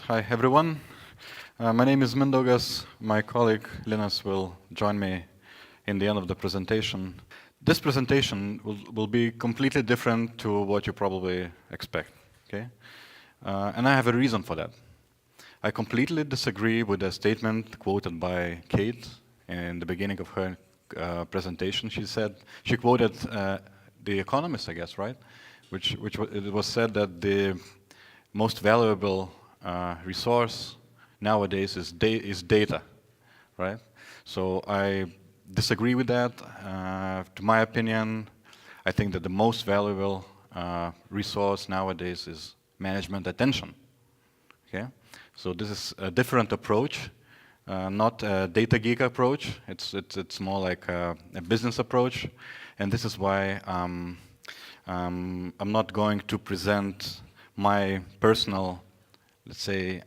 Hi, everyone. My name is Mindaugas. My colleague Linas will join me in the end of the presentation. This presentation will be completely different to what you probably expect. Okay, and I have a reason for that. I completely disagree with the statement quoted by Kate in the beginning of her presentation. She quoted The Economist, I guess, right? It was said that the most valuable resource nowadays is data, right? So I disagree with that. To my opinion, I think that the most valuable resource nowadays is management attention. Okay, so this is a different approach, not a data geek approach. It's more like a business approach, and this is why I'm not going to present my personal, let's say,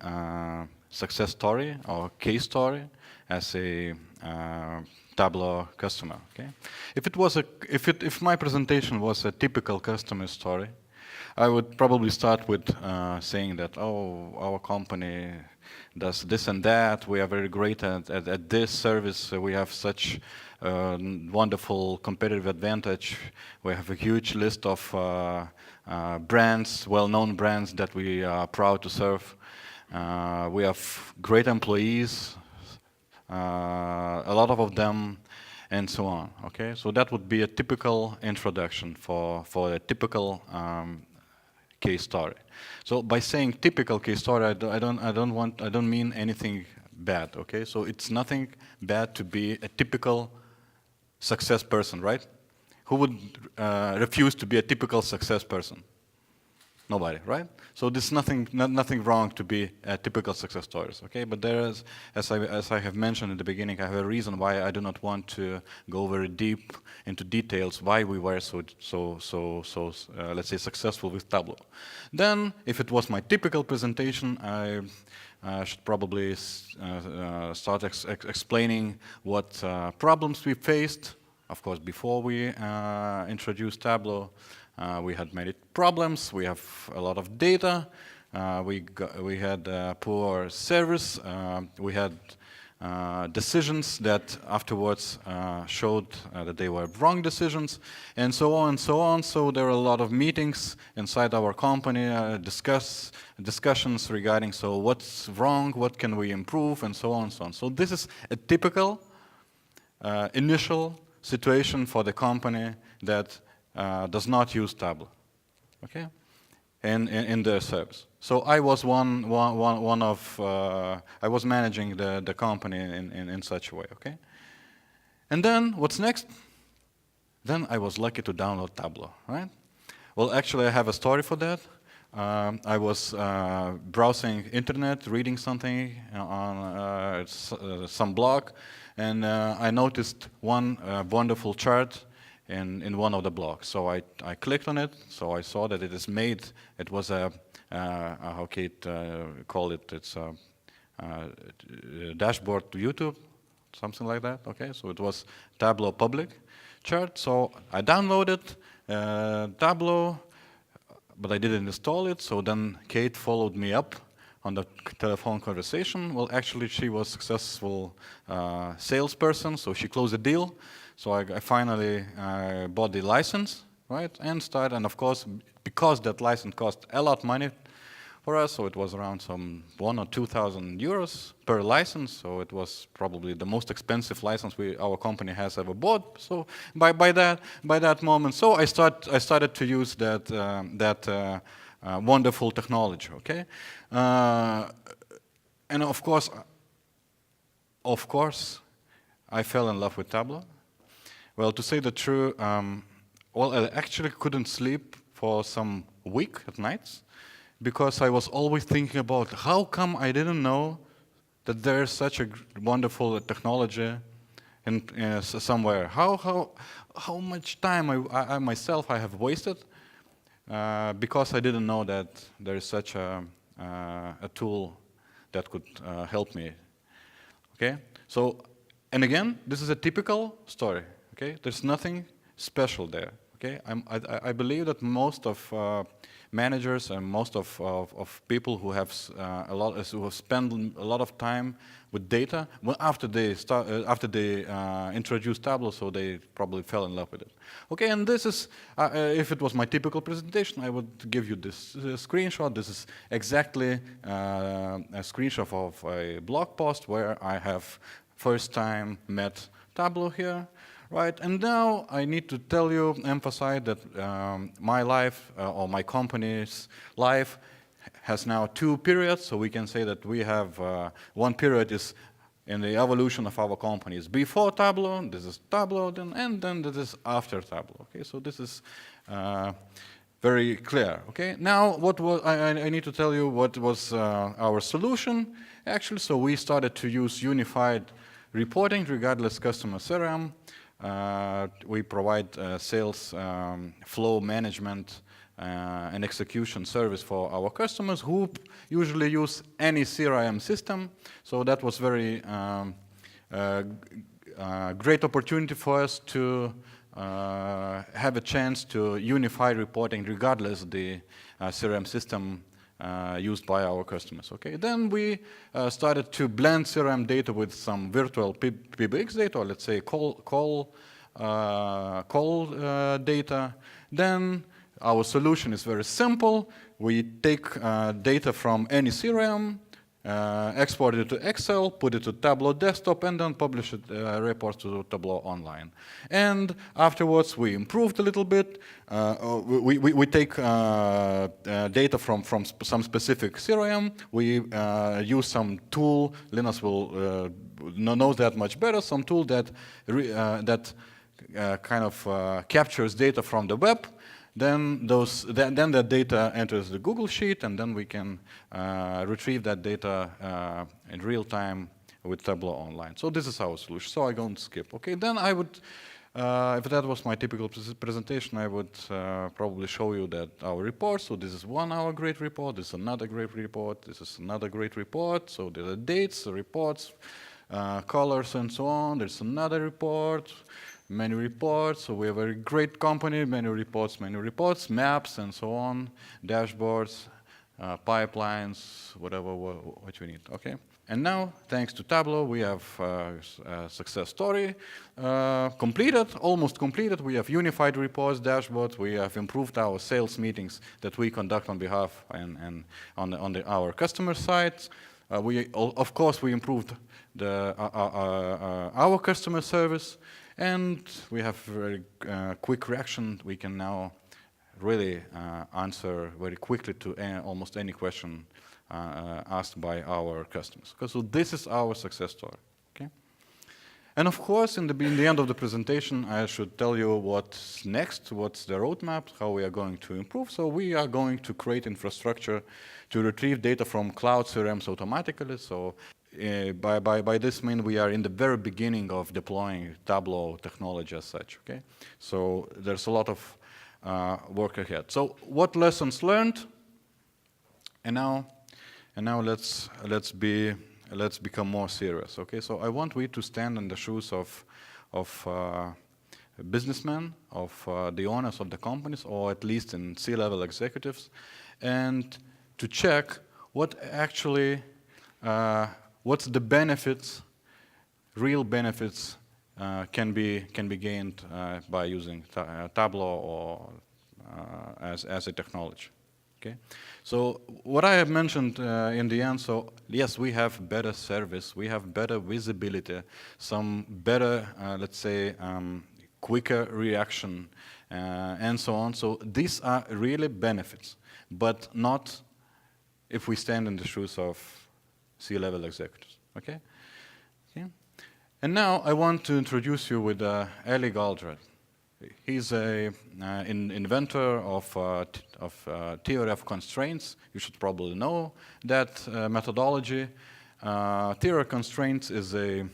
success story or case story as a Tableau customer. Okay, if my presentation was a typical customer story, I would probably start with saying that, oh, our company does this and that. We are very great at this service. We have such wonderful competitive advantage. We have a huge list of brands, well-known brands that we are proud to serve. We have great employees, a lot of them, and so on. Okay, so that would be a typical introduction for a typical case story. So by saying typical case story, I don't mean anything bad. Okay, so it's nothing bad to be a typical success person, right? Who would refuse to be a typical success person? Nobody, right? So there's nothing wrong to be a typical success stories, okay? But there is, as I have mentioned in the beginning, I have a reason why I do not want to go very deep into details why we were so let's say successful with Tableau. Then, if it was my typical presentation, I should probably start explaining what problems we faced. Of course, before we introduced Tableau. We had many problems. We have a lot of data. We had poor service. We had decisions that afterwards showed that they were wrong decisions, and so on and so on. So there are a lot of meetings inside our company, discussions regarding so what's wrong, what can we improve, and so on and so on. So this is a typical initial situation for the company that does not use Tableau, okay, in their service. So I was I was managing the company in such a way, okay. And then what's next? Then I was lucky to download Tableau, right? Well, actually, I have a story for that. I was browsing internet, reading something on some blog, and I noticed one wonderful chart in one of the blogs. So I clicked on it, so I saw that it is made, it was how Kate called it, it's a dashboard to YouTube, something like that, okay? So it was Tableau public chart, so I downloaded Tableau, but I didn't install it, so then Kate followed me up on the telephone conversation. Well, actually, she was a successful salesperson, so she closed the deal. So I finally bought the license, right, and started. And of course, because that license cost a lot of money for us, so it was around some 1,000 or 2,000 euros per license. So it was probably the most expensive license our company has ever bought. So by that moment, so I started to use that wonderful technology. Okay, and of course, I fell in love with Tableau. Well, to say the truth, well, I actually couldn't sleep for some week at nights because I was always thinking about how come I didn't know that there is such a wonderful technology in somewhere. How much time I myself have wasted because I didn't know that there is such a tool that could help me. Okay, so and again, this is a typical story. Okay, there's nothing special there. Okay, I believe that most of managers and most of people who have who have spent a lot of time with data, well, after they introduced Tableau, so they probably fell in love with it. Okay, and this is if it was my typical presentation, I would give you this screenshot. This is exactly a screenshot of a blog post where I have first time met Tableau here. Right, and now I need to tell you, emphasize that my life or my company's life has now two periods. So we can say that we have one period is in the evolution of our company is before Tableau. This is Tableau, and then this is after Tableau. Okay, so this is very clear. Okay, now what was I need to tell you what was our solution actually. So we started to use unified reporting regardless customer CRM. We provide sales flow management and execution service for our customers who usually use any CRM system. So that was very great opportunity for us to have a chance to unify reporting regardless the CRM system used by our customers. Okay, then we started to blend CRM data with some virtual PBX data, or let's say call data. Then our solution is very simple. We take data from any CRM, export it to Excel, put it to Tableau desktop, and then publish it reports to Tableau online. And afterwards, we improved a little bit. We take data from some specific CRM. We use some tool. Linus will know that much better. Some tool that kind of captures data from the web. Then that data enters the Google Sheet, and then we can retrieve that data in real time with Tableau Online. So this is our solution. So I don't skip. Okay, then I would, if that was my typical presentation, I would probably show you that our report. So this is 1 hour great report. This is another great report. This is another great report. So there are dates, the reports, colors, and so on. There's another report. Many reports, so we have a great company, many reports, maps, and so on, dashboards, pipelines, whatever what you need, okay? And now, thanks to Tableau, we have a success story completed, almost completed. We have unified reports, dashboards. We have improved our sales meetings that we conduct on behalf and on our customer sites. Of course, we improved our customer service. And we have very quick reaction. We can now really answer very quickly to almost any question asked by our customers. So this is our success story. Okay? And of course, in the end of the presentation, I should tell you what's next, what's the roadmap, how we are going to improve. So we are going to create infrastructure to retrieve data from cloud CRMs automatically. So by this mean we are in the very beginning of deploying Tableau technology as such. Okay, so there's a lot of work ahead. So what lessons learned? And now let's become more serious. Okay, so I want we to stand in the shoes of businessmen, of the owners of the companies, or at least in C-level executives, and to check what actually what's the benefits, real benefits can be gained by using Tableau or as a technology. Okay, so what I have mentioned in the end. So yes, we have better service, we have better visibility, some better, let's say, quicker reaction, and so on. So these are really benefits, but not if we stand in the shoes of C-level executives, okay? And now I want to introduce you with Eli Goldratt. He's an inventor of theory of constraints. You should probably know that methodology. Theory of constraints is a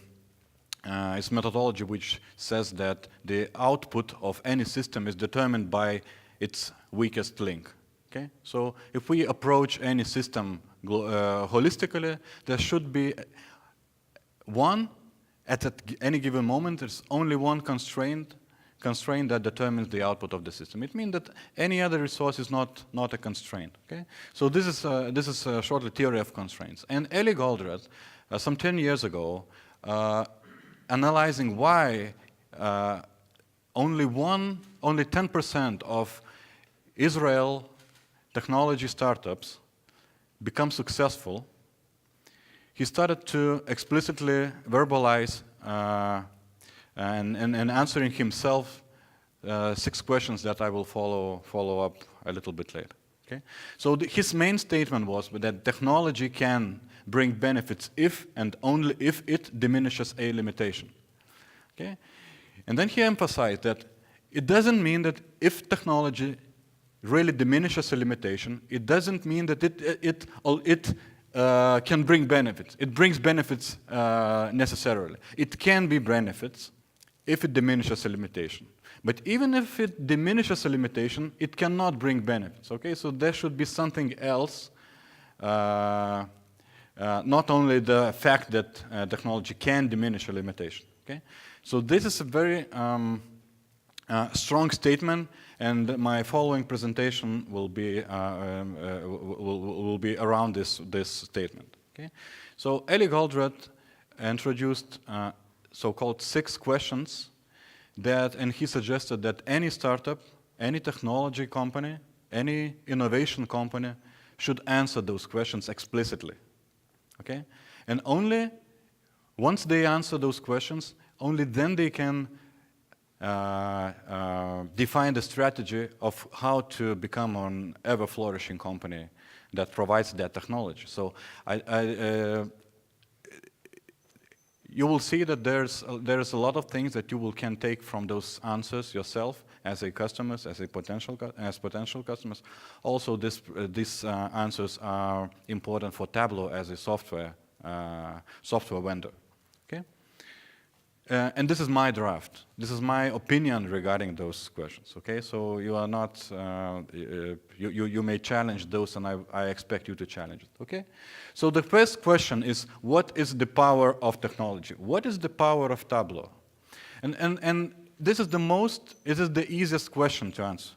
methodology which says that the output of any system is determined by its weakest link. Okay? So if we approach any system holistically, there should be one, at any given moment, there's only one constraint constraint that determines the output of the system. It means that any other resource is not a constraint. Okay? So this is shortly theory of constraints. And Eli Goldratt, some 10 years ago, analyzing why only 10% of Israel technology startups become successful, he started to explicitly verbalize and answering himself 6 questions that I will follow up a little bit later. Okay? So his main statement was that technology can bring benefits if and only if it diminishes a limitation. Okay? And then he emphasized that it doesn't mean that if technology really diminishes a limitation, it doesn't mean that it can bring benefits. It brings benefits necessarily. It can be benefits if it diminishes a limitation. But even if it diminishes a limitation, it cannot bring benefits. Okay, so there should be something else. Not only the fact that technology can diminish a limitation. Okay, so this is a very strong statement, and my following presentation will be around this statement. Okay, so Eli Goldratt introduced so-called 6 questions that, and he suggested that any startup, any technology company, any innovation company should answer those questions explicitly. Okay, and only once they answer those questions, only then they can define the strategy of how to become an ever-flourishing company that provides that technology. So you will see that there's a lot of things that you can take from those answers yourself as a customers, as potential customers. Also, these answers are important for Tableau as a software vendor. Okay. And this is my draft. This is my opinion regarding those questions. Okay, so you are not. You may challenge those, and I expect you to challenge it. Okay. So the first question is, what is the power of technology? What is the power of Tableau? And this is the easiest question to answer.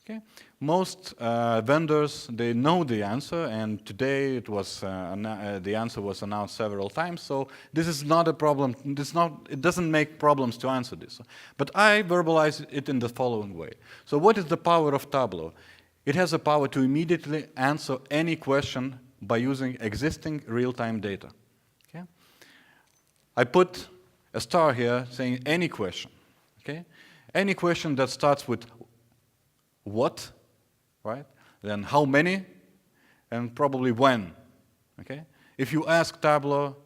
Okay. Most vendors, they know the answer, and today the answer was announced several times. So this is not a problem. It doesn't make problems to answer this. But I verbalize it in the following way. So what is the power of Tableau? It has a power to immediately answer any question by using existing real-time data. Okay? I put a star here saying any question. Okay? Any question that starts with what, right? Then how many, and probably when. Okay? If you ask Tableau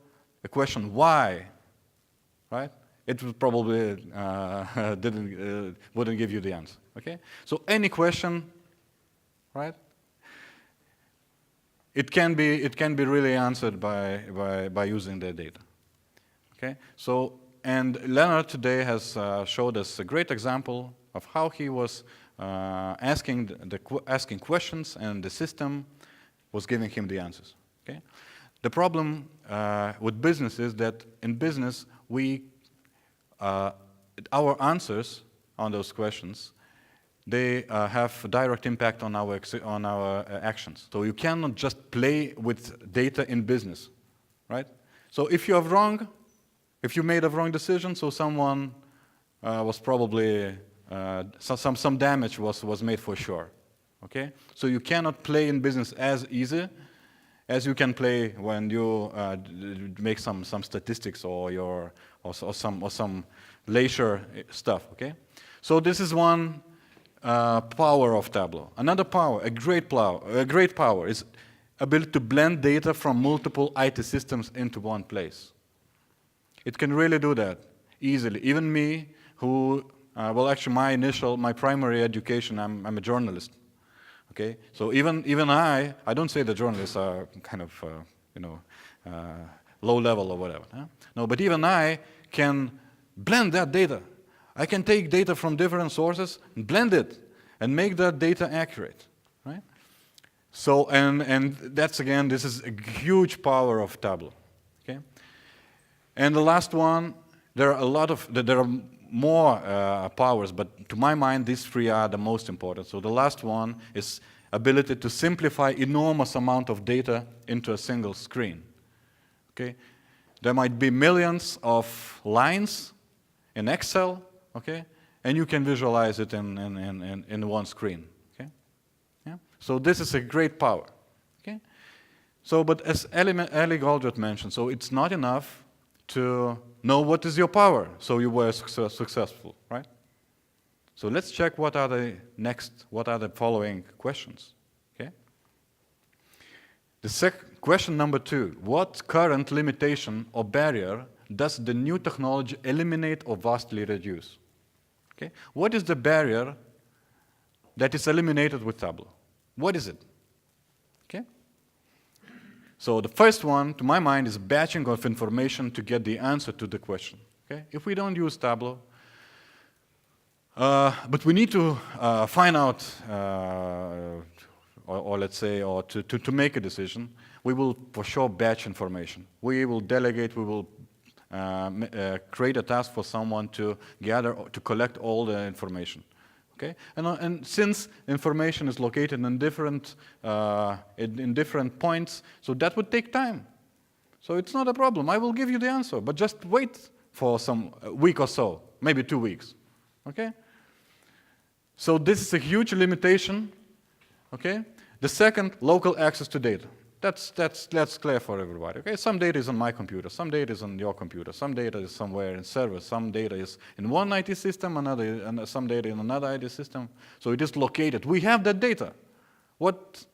a question why, right? It would probably wouldn't give you the answer. Okay? So any question, right? It can be really answered by using the data. Okay? So, and Leonard today has showed us a great example of how he was asking questions, and the system was giving him the answers. Okay? The problem with business is that in business our answers on those questions, they have a direct impact on our actions. So you cannot just play with data in business, right? So if you are wrong, if you made a wrong decision, so someone was probably some damage was made for sure. Okay, so you cannot play in business as easy as you can play when you make some statistics or some leisure stuff. Okay, so this is one power of Tableau. Another power, a great power, is ability to blend data from multiple IT systems into one place. It can really do that easily. Even me, who well, actually, my primary education, I'm a journalist. Okay, so even I don't say the journalists are kind of low level or whatever. Huh? No, but even I can blend that data. I can take data from different sources and blend it and make that data accurate, right? So and that's again, this is a huge power of Tableau. Okay, and the last one, there are more powers, but to my mind, these three are the most important. So the last one is ability to simplify enormous amount of data into a single screen. Okay? There might be millions of lines in Excel, okay? And you can visualize it in one screen. Okay? Yeah? So this is a great power. Okay? So, but as Ellie Goldratt mentioned, so it's not enough to know what is your power, so you were successful, right? So let's check what are the following questions. Okay? The question number 2, what current limitation or barrier does the new technology eliminate or vastly reduce? Okay? What is the barrier that is eliminated with Tableau? What is it? Okay? So the first one, to my mind, is batching of information to get the answer to the question. Okay? If we don't use Tableau, but we need to find out, or let's say, or to make a decision, we will for sure batch information. We will delegate, we will create a task for someone to gather, to collect all the information. Okay? And since information is located in different points, so that would take time. So it's not a problem. I will give you the answer, but just wait for some week or so, maybe 2 weeks. Okay? So this is a huge limitation. Okay? The second, local access to data. That's clear for everybody. Okay? Some data is on my computer, some data is on your computer, some data is somewhere in servers, some data is in one IT system, and some data in another IT system. So it is located. We have that data. What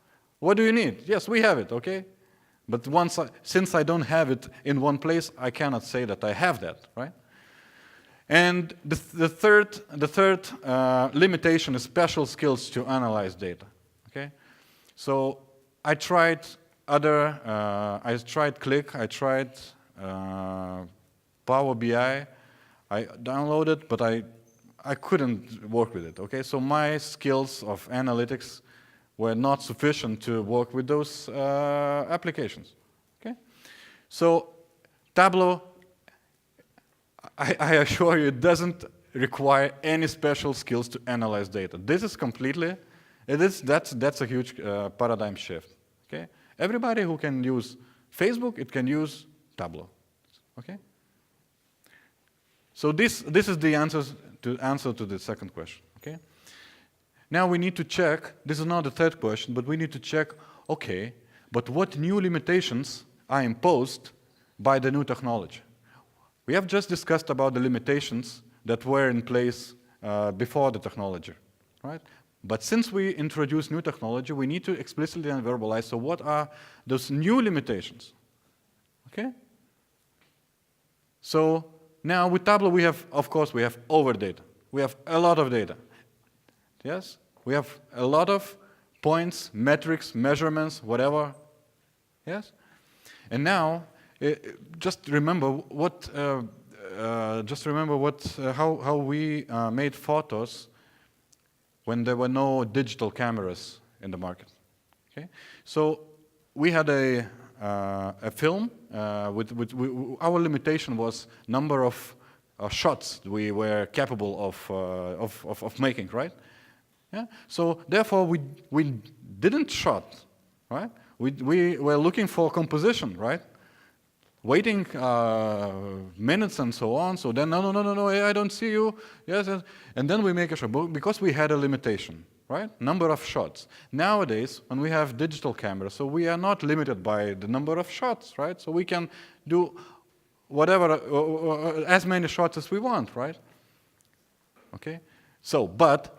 do you need? Yes, we have it. Okay? But since I don't have it in one place, I cannot say that I have that, right? And the third limitation is special skills to analyze data. Okay? So I tried Click, I tried Power BI, I downloaded, but I couldn't work with it, okay? So my skills of analytics were not sufficient to work with those applications, okay? So Tableau, I assure you, it doesn't require any special skills to analyze data. This is that's a huge paradigm shift, okay? Everybody who can use Facebook, it can use Tableau, okay? So this is the answer to the second question, okay? Now we need to check, this is not the third question, but we need to check, okay, but what new limitations are imposed by the new technology? We have just discussed about the limitations that were in place before the technology, right? But since we introduce new technology, we need to explicitly and verbalize, so what are those new limitations? Okay? So now with Tableau, of course, we have over data. We have a lot of data. Yes? We have a lot of points, metrics, measurements, whatever. Yes? And now, just remember how we made photos when there were no digital cameras in the market. Okay? So we had a film our limitation was number of shots we were capable of making, right? Yeah? So therefore we didn't shot, right? We were looking for composition, right? Waiting minutes and so on. So then, no, I don't see you. Yes, and then we make a shot because we had a limitation, right? Number of shots. Nowadays, when we have digital cameras, so we are not limited by the number of shots, right? So we can do whatever, as many shots as we want, right? Okay. So, but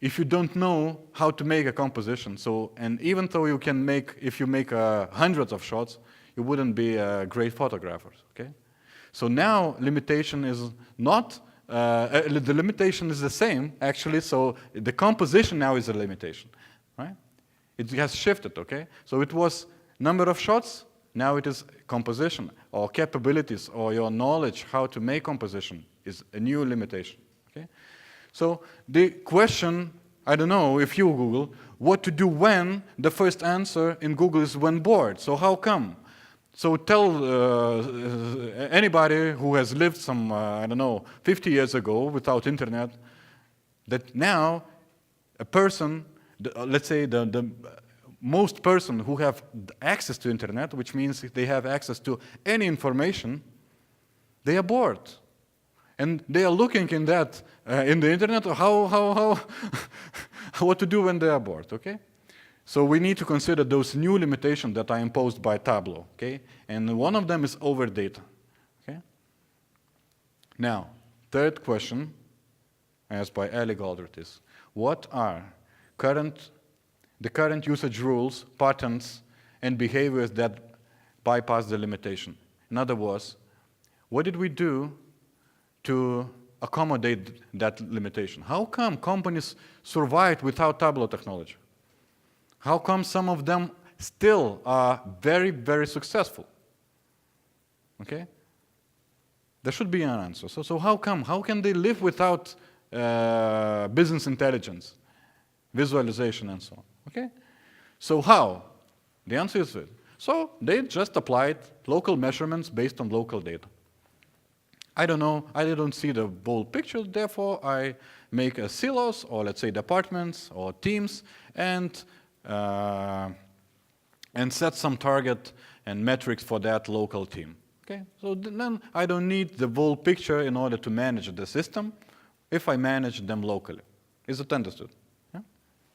if you don't know how to make a composition, and even though you can if you make hundreds of shots, you wouldn't be a great photographer, okay? So now limitation is not, the limitation is the same, actually, so the composition now is a limitation, right? It has shifted, okay? So it was number of shots, now it is composition, or capabilities, or your knowledge how to make composition is a new limitation, okay? So the question, I don't know if you Google, what to do when the first answer in Google is when bored, so how come? So tell anybody who has lived some, I don't know, 50 years ago without internet, that now a person, let's say the most person who have access to internet, which means they have access to any information, they are bored. And they are looking in that, in the internet, how what to do when they are bored, okay? So we need to consider those new limitations that are imposed by Tableau, okay? And one of them is over data, okay? Now, third question, asked by Ali Goldratt, is what are the current usage rules, patterns, and behaviors that bypass the limitation? In other words, what did we do to accommodate that limitation? How come companies survived without Tableau technology? How come some of them still are very, very successful? Okay? There should be an answer. So how come? How can they live without business intelligence, visualization, and so on? Okay? So how? The answer is this. So they just applied local measurements based on local data. I don't know, I don't see the whole picture, therefore I make a silos, or let's say departments or teams, and set some target and metrics for that local team. Okay, so then I don't need the whole picture in order to manage the system if I manage them locally. Is it understood? Yeah?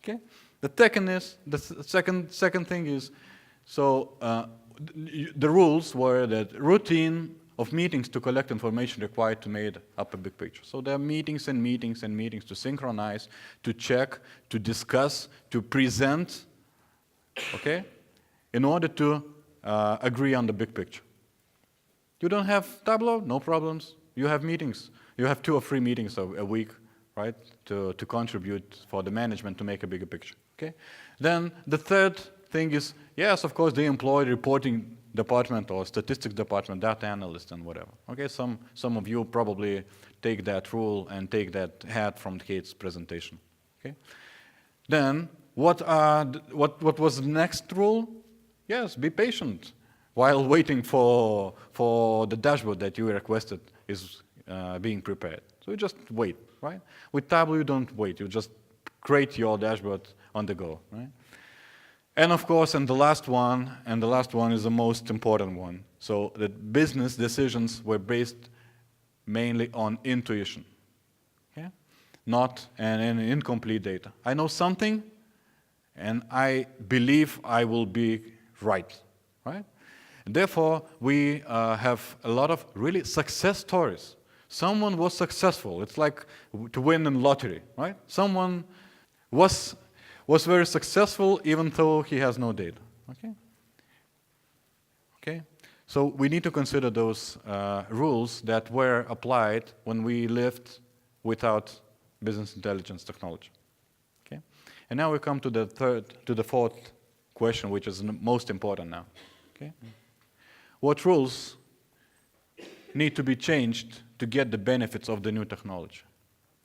Okay. The second thing is, so the rules were that routine of meetings to collect information required to make up a big picture. So there are meetings and meetings and meetings to synchronize, to check, to discuss, to present, okay, in order to agree on the big picture. You don't have Tableau? No problems. You have meetings. You have 2 or 3 meetings a week, right, to contribute for the management to make a bigger picture, okay? Then the third thing is, yes, of course, they employ reporting department or statistics department, data analyst and whatever. Okay, some of you probably take that rule and take that hat from Kate's presentation. Okay, then what was the next rule? Yes, be patient while waiting for the dashboard that you requested is being prepared. So you just wait, right? With Tableau, you don't wait. You just create your dashboard on the go, right? And of course, and the last one is the most important one. So the business decisions were based mainly on intuition, okay? Not an incomplete data. I know something, and I believe I will be right, right? And therefore, we have a lot of really success stories. Someone was successful. It's like to win in lottery, right? Someone was very successful even though he has no data. Okay? Okay? So we need to consider those rules that were applied when we lived without business intelligence technology. Okay? And now we come to the fourth question, which is the most important now. Okay? What rules need to be changed to get the benefits of the new technology?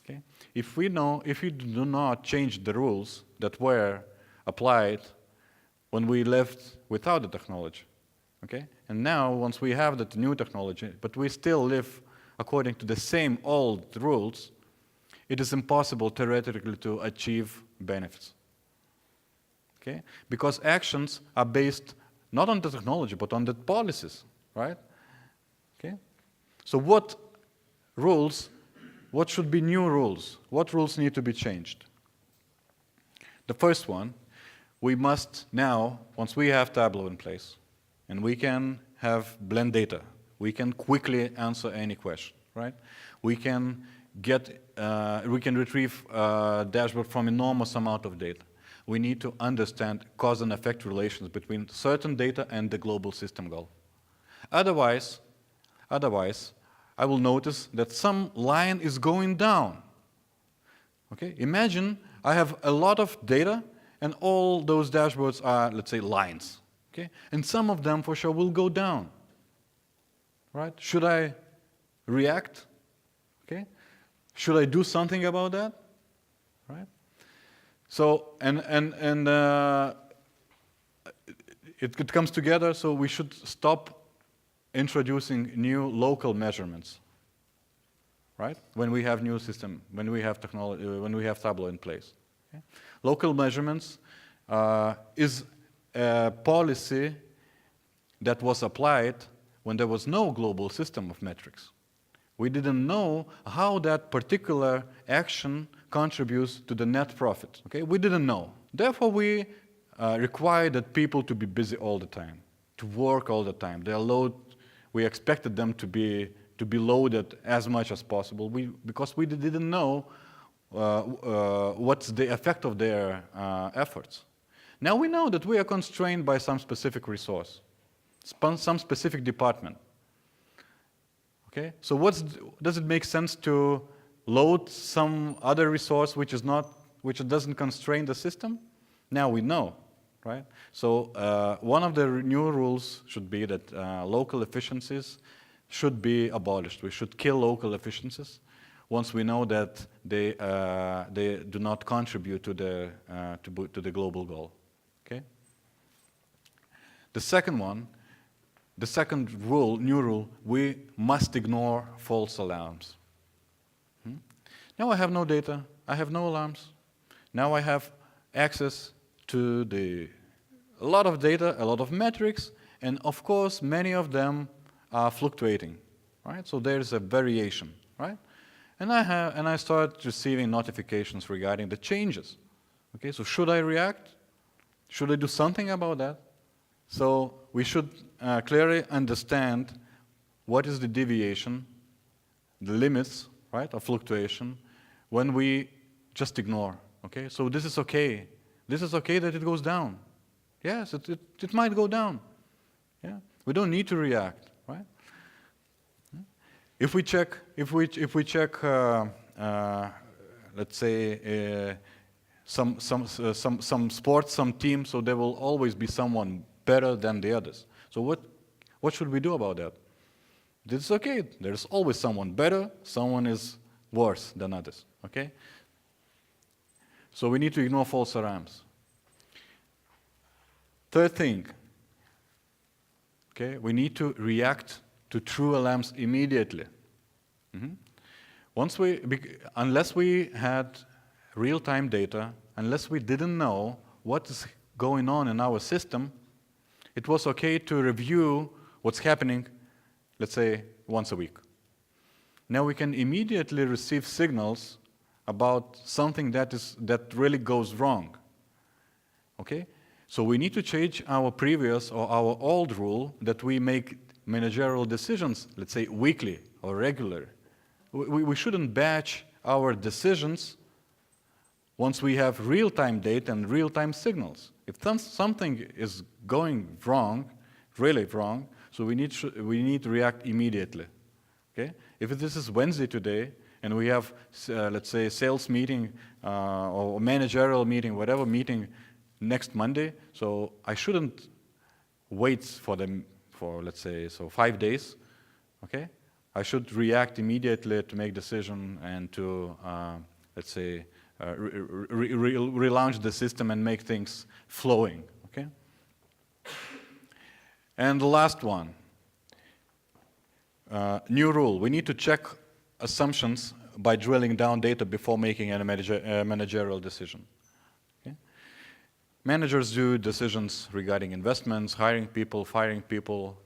Okay? If we do not change the rules that were applied when we lived without the technology, okay? And now, once we have the new technology, but we still live according to the same old rules, it is impossible theoretically to achieve benefits, okay? Because actions are based not on the technology, but on the policies, right? Okay? So what should be new rules? What rules need to be changed? The first one, we must now, once we have Tableau in place, and we can have blend data, we can quickly answer any question, right? We can retrieve a dashboard from enormous amount of data. We need to understand cause and effect relations between certain data and the global system goal. Otherwise, I will notice that some line is going down. Okay? Imagine I have a lot of data and all those dashboards are, let's say, lines. Okay? And some of them for sure will go down. Right? Should I react? Okay? Should I do something about that? Right? So, it comes together, so we should stop introducing new local measurements, right? When we have new system, when we have technology, when we have Tableau in place. Okay? Local measurements is a policy that was applied when there was no global system of metrics. We didn't know how that particular action contributes to the net profit. Okay? We didn't know. Therefore, we required that people to be busy all the time, to work all the time. We expected them to be loaded as much as possible because we didn't know what's the effect of their efforts. Now we know that we are constrained by some specific resource, some specific department. Okay? So does it make sense to load some other resource which doesn't constrain the system? Now we know, right? So one of the new rules should be that local efficiencies should be abolished. We should kill local efficiencies once we know that they do not contribute to the global goal. Okay? The second rule, new rule, we must ignore false alarms. Now I have no data, I have no alarms. Now I have access to a lot of data, a lot of metrics, and of course many of them are fluctuating, right? So there's a variation, right? And I start receiving notifications regarding the changes. Okay, so should I react? Should I do something about that? So we should clearly understand what is the deviation, the limits, right, of fluctuation when we just ignore. Okay, so this is okay. This is okay that it goes down. Yes, it might go down. Yeah, we don't need to react, right? If we check, let's say some sports, some team, so there will always be someone better than the others. So what should we do about that? This is okay. There's always someone better, someone is worse than others. Okay? So we need to ignore false alarms. Third thing, okay, we need to react to true alarms immediately. Unless we had real-time data, unless we didn't know what is going on in our system, it was okay to review what's happening, let's say, once a week. Now we can immediately receive signals about something that really goes wrong. Okay? So we need to change our previous or our old rule that we make managerial decisions, let's say, weekly or regular. We shouldn't batch our decisions once we have real-time data and real-time signals. If something is going wrong, really wrong, so we need to react immediately. Okay? If this is Wednesday today, and we have, let's say, a sales meeting or managerial meeting, whatever meeting next Monday, so I shouldn't wait for them for, let's say, 5 days. Okay? I should react immediately to make decision and to, let's say, relaunch the system and make things flowing. Okay? And the last one, new rule. We need to check assumptions by drilling down data before making a managerial decision. Okay? Managers do decisions regarding investments, hiring people, firing people,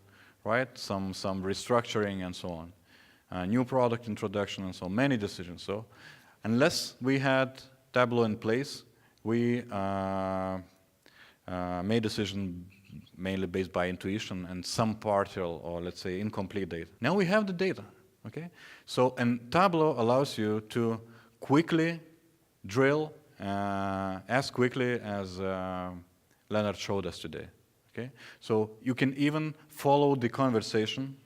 right? Some restructuring and so on. New product introduction and so many decisions. So unless we had Tableau in place, we made decision mainly based by intuition and some partial or let's say incomplete data. Now we have the data, okay? So, and Tableau allows you to quickly drill as quickly as Leonard showed us today, okay? So you can even follow the conversation,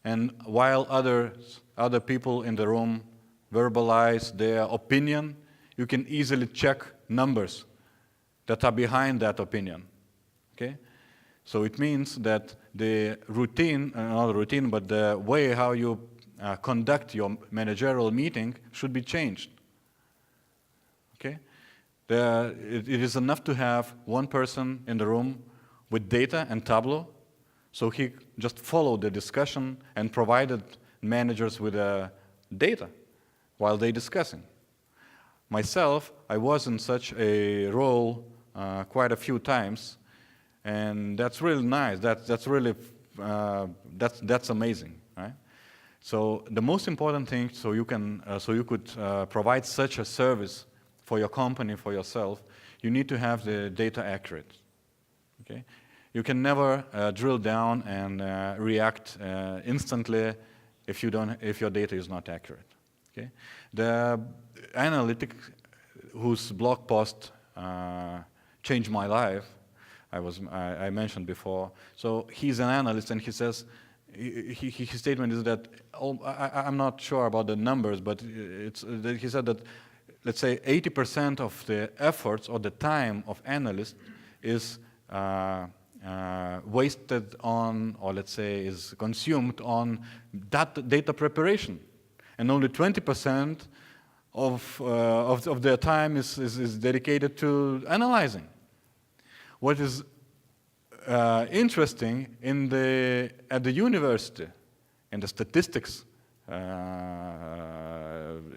and while other people in the room verbalize their opinion, you can easily check numbers that are behind that opinion. Okay? So it means that the routine, not the routine, but the way how you conduct your managerial meeting should be changed. Okay? It is enough to have one person in the room with data and Tableau. So he just followed the discussion and provided managers with data while they discussing. Myself, I was in such a role quite a few times, and that's really nice. That's really that's amazing, right? So the most important thing, so you could provide such a service for your company, for yourself, you need to have the data accurate. Okay, you can never drill down and react instantly if your data is not accurate. Okay, the analytic whose blog post changed my life, I mentioned before. So he's an analyst, and he says his statement is that I'm not sure about the numbers, but he said that, let's say, 80% of the efforts or the time of analysts is wasted on, or let's say, is consumed on data preparation, and only 20% of their time is dedicated to analyzing. What is interesting at the university, in the statistics,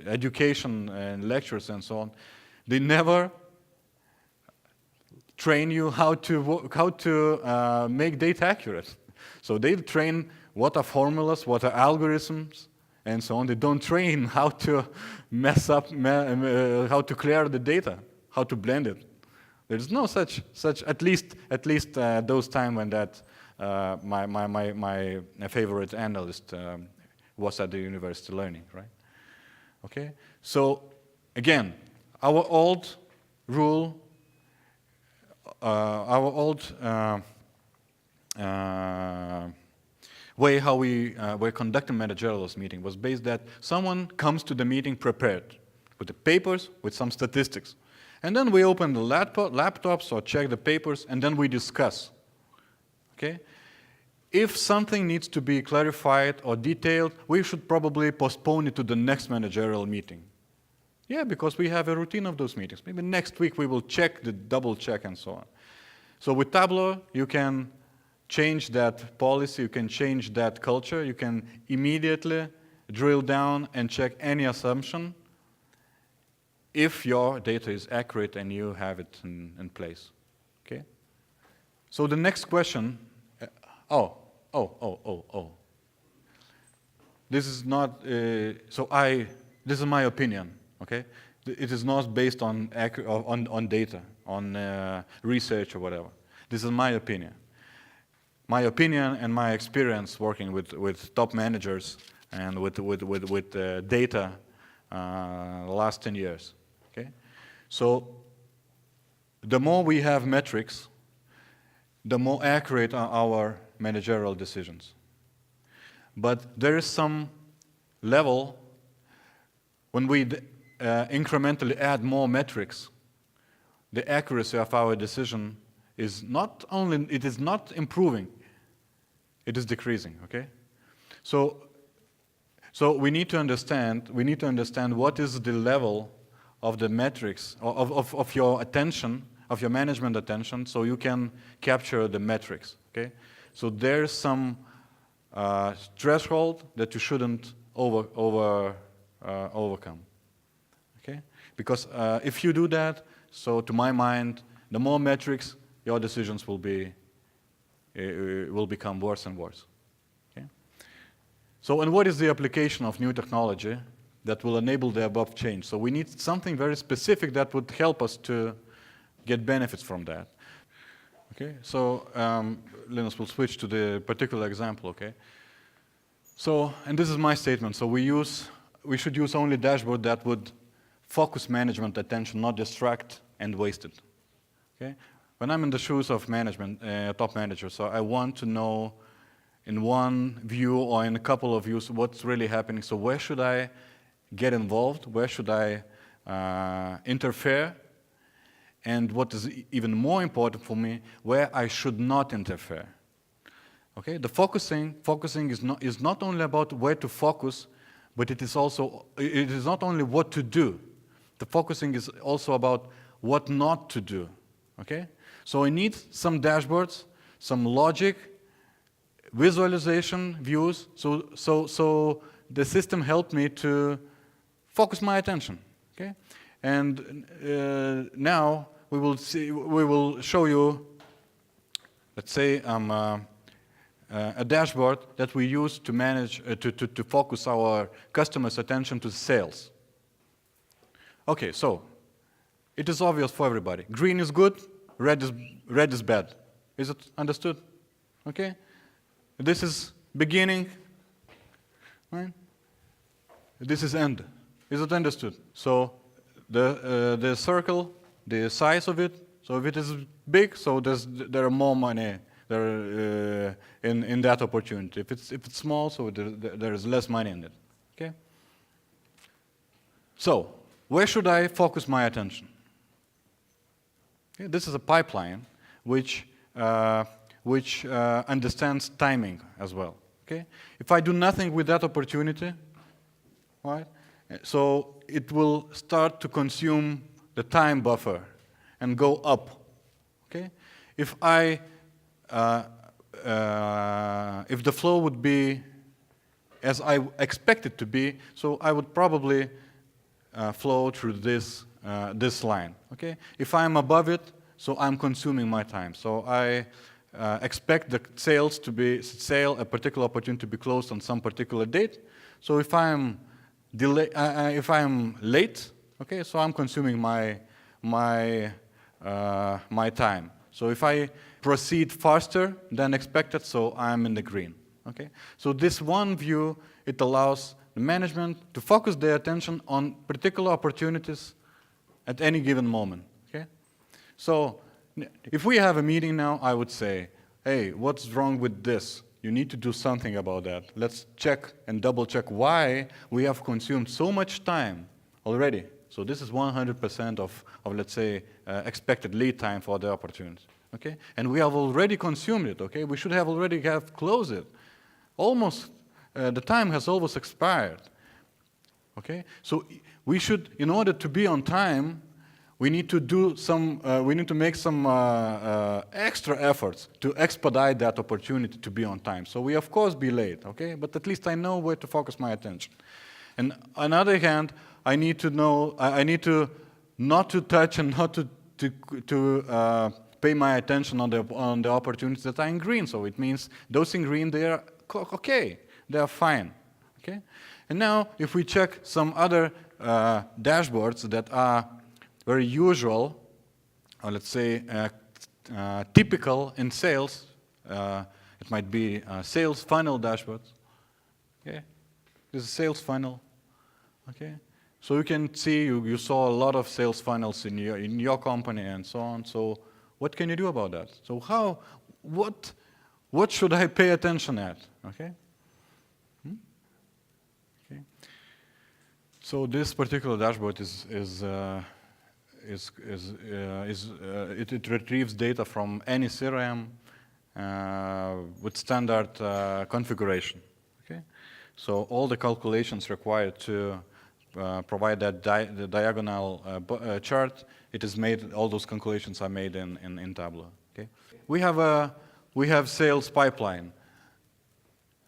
education and lectures and so on, they never train you how to make data accurate. So they train what are formulas, what are algorithms, and so on. They don't train how to mess up, how to clear the data, how to blend it. There's no such at least those time when that my favorite analyst was at the university learning, right? Okay, so again, our old rule, our old way how we were conducting managerial meeting was based that someone comes to the meeting prepared with the papers, with some statistics. And then we open the laptops or check the papers, and then we discuss. Okay? If something needs to be clarified or detailed, we should probably postpone it to the next managerial meeting. Yeah, because we have a routine of those meetings. Maybe next week we will double check and so on. So with Tableau, you can change that policy, you can change that culture, you can immediately drill down and check any assumption if your data is accurate and you have it in place. Okay? So the next question, this is not, this is my opinion, okay? It is not based on data, on research or whatever. This is my opinion. My opinion and my experience working with top managers and with data the last 10 years. Okay? So the more we have metrics, the more accurate are our managerial decisions. But there is some level when we incrementally add more metrics, the accuracy of our decision is not improving, it is decreasing, okay? So we need to understand what is the level of the metrics, of your attention, of your management attention, so you can capture the metrics, okay? So there's some threshold that you shouldn't overcome, okay? Because if you do that, so to my mind, the more metrics, your decisions will become worse and worse, okay? So, and what is the application of new technology that will enable the above change? So we need something very specific that would help us to get benefits from that. Okay, so Linus will switch to the particular example, okay? So, and this is my statement, so we should use only dashboard that would focus management attention, not distract and waste it, okay? When I'm in the shoes of management, top manager, so I want to know in one view or in a couple of views what's really happening. So where should I get involved? Where should I interfere? And what is even more important for me, where I should not interfere. Okay, the focusing is not only about where to focus, but it is not only what to do. The focusing is also about what not to do. Okay, so I need some dashboards some logic, visualization, views. So the system helped me to focus my attention. Okay, and now we will show you. Let's say a dashboard that we use to manage to focus our customers' attention to sales. Okay, so it is obvious for everybody. Green is good, red is bad. Is it understood? Okay? This is beginning, right? This is end. Is it understood? So the circle, the size of it, so if it is big, so there are more money there in that opportunity. If it's small, so there is less money in it. Okay? So where should I focus my attention? Okay, this is a pipeline which understands timing as well. Okay? If I do nothing with that opportunity, right? So it will start to consume the time buffer and go up. Okay? If the flow would be as I expect it to be, so I would probably flow through this line. Okay? If I'm above it, so I'm consuming my time. So I expect the a particular opportunity to be closed on some particular date. So if I'm late, okay, so I'm consuming my time. So if I proceed faster than expected, so I'm in the green. Okay? So this one view, it allows the management to focus their attention on particular opportunities at any given moment. Okay? So if we have a meeting now, I would say, hey, what's wrong with this? You need to do something about that. Let's check and double check why we have consumed so much time already. So this is 100% of let's say, expected lead time for the opportunity. Okay? And we have already consumed it. Okay? We should have already closed it. Almost, the time has almost expired. Okay? So we should, in order to be on time, we need to make some extra efforts to expedite that opportunity to be on time. So we of course be late, okay? But at least I know where to focus my attention. And on the other hand, I need to know, I need to not to touch and not to pay my attention on the opportunities that are in green. So it means those in green, they are okay, they are fine, okay? And now if we check some other dashboards that are very usual, or let's say typical in sales, it might be sales funnel dashboards. Okay, this is sales funnel. Okay, so you can see you saw a lot of sales funnels in your company and so on. So what can you do about that? So what should I pay attention at? Okay. Okay. So this particular dashboard it retrieves data from any CRM with standard configuration. Okay, so all the calculations required to provide that the diagonal chart, it is made. All those calculations are made in Tableau. Okay, we have sales pipeline.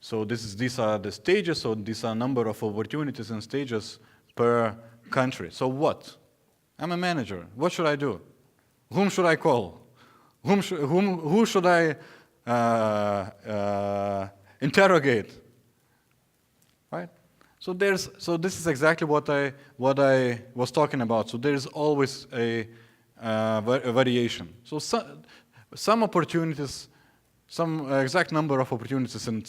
So these are the stages. So these are number of opportunities and stages per country. So what? I'm a manager. What should I do? Whom should I call? Who should I interrogate? Right? So this is exactly what I was talking about. So there is always a variation. So some opportunities, some exact number of opportunities in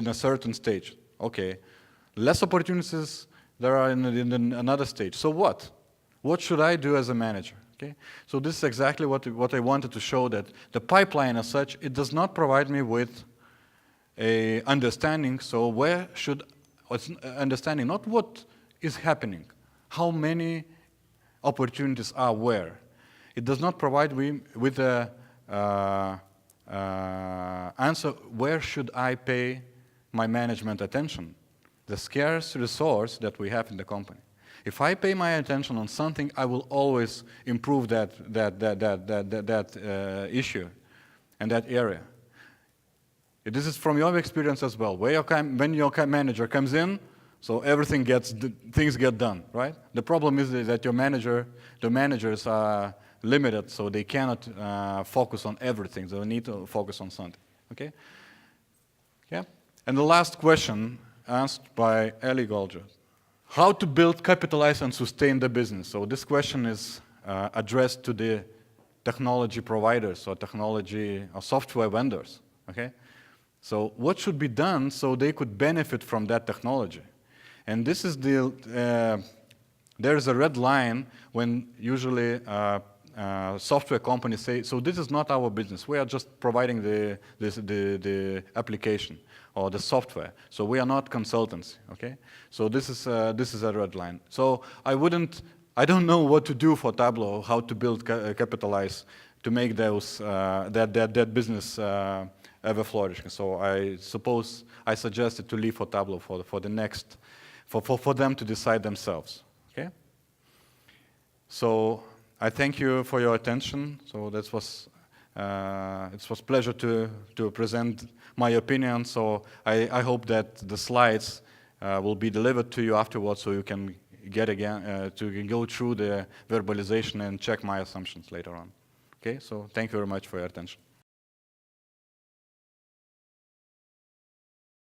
a certain stage. Okay, less opportunities there are in another stage. So what? What should I do as a manager? Okay? So this is exactly what I wanted to show, that the pipeline as such, it does not provide me with a understanding. So where should understanding, not what is happening, how many opportunities are where. It does not provide me with a answer, where should I pay my management attention? The scarce resource that we have in the company. If I pay my attention on something, I will always improve that issue. in that area. This is from your experience as well. When your manager comes in, so things get done, right? The problem is that the managers are limited, so they cannot focus on everything. They need to focus on something. Okay? Yeah. And the last question asked by Eli Goldratt: how to build, capitalize, and sustain the business? So this question is addressed to the technology providers or technology or software vendors. Okay? So what should be done so they could benefit from that technology? And this is there is a red line when usually software companies say, so this is not our business. We are just providing the application or the software. So we are not consultants, okay? So this is a red line. So I don't know what to do for Tableau, how to build, capitalize, to make that business ever flourishing. So I suppose I suggested to leave for Tableau for them to decide themselves. Okay. So I thank you for your attention. So it was pleasure to present my opinion. So I hope that the slides will be delivered to you afterwards, so you can go through the verbalization and check my assumptions later on. Okay. So thank you very much for your attention.